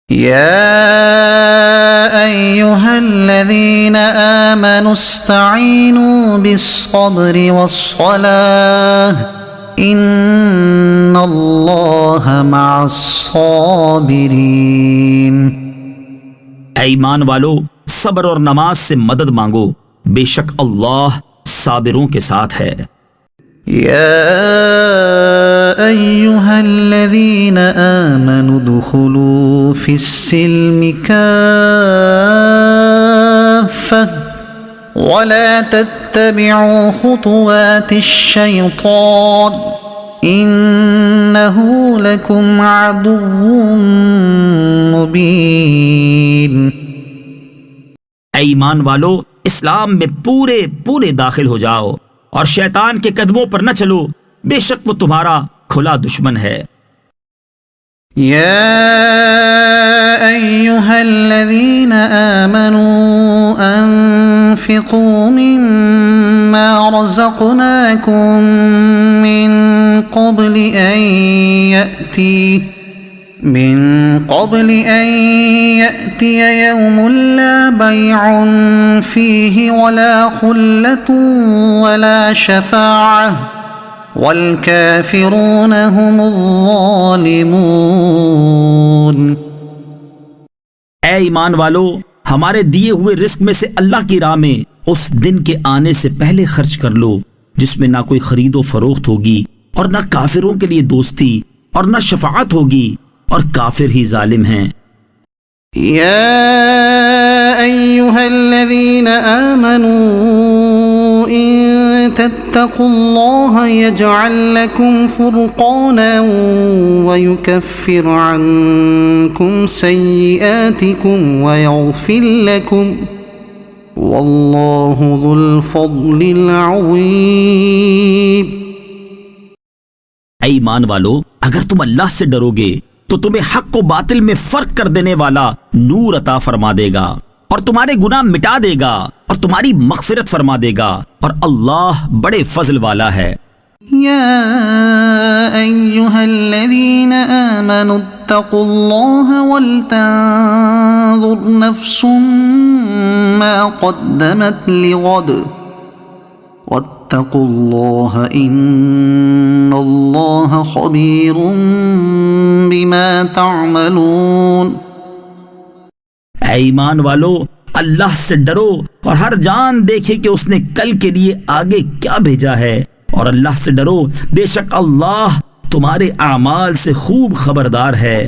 يا أيها الذين آمنوا استعينوا بالصبر والصلاة إن الله مع الصابرين۔ اے ایمان والو، صبر اور نماز سے مدد مانگو، بے شک اللہ صابروں کے ساتھ ہے۔ يا أيها الذين آمنوا ادخلوا في السلم كافة ولا تتبعوا خطوات الشيطان إنه لكم عدو مبين۔ اے ایمان والو، اسلام میں پورے داخل ہو جاؤ اور شیطان کے قدموں پر نہ چلو، بے شک وہ تمہارا کھلا دشمن ہے۔ يا أيها الذين آمنوا أنفقوا مما رزقناكم من قبل أن يأتي يوم لا بيع فيه ولا خلة ولا شفاعة والكافرون هم الظالمون۔ اے ایمان والو، ہمارے دیے ہوئے رزق میں سے اللہ کی راہ میں اس دن کے آنے سے پہلے خرچ کر لو جس میں نہ کوئی خرید و فروخت ہوگی اور نہ کافروں کے لیے دوستی اور نہ شفاعت ہوگی، اور کافر ہی ظالم ہیں۔ يا أيها الذين آمنوا إن تتقوا الله يجعل لكم فرقانا ويكفر عنكم سيئاتكم ويغفر لكم والله ذو الفضل العظيم۔ اے ایمان والو، اگر تم اللہ سے ڈرو گے تو تمہیں حق و باطل میں فرق کر دینے والا نور عطا فرما دے گا اور تمہارے گناہ مٹا دے گا اور تمہاری مغفرت فرما دے گا، اور اللہ بڑے فضل والا ہے۔ يا أيها الذين آمنوا اتقوا الله ولتنظر نفس ما قدمت لغد واتقوا الله إن الله خبير بما تعملون۔ اے ایمان والو، اللہ سے ڈرو اور ہر جان دیکھے کہ اس نے کل کے لیے آگے کیا بھیجا ہے، اور اللہ سے ڈرو، بے شک اللہ تمہارے اعمال سے خوب خبردار ہے۔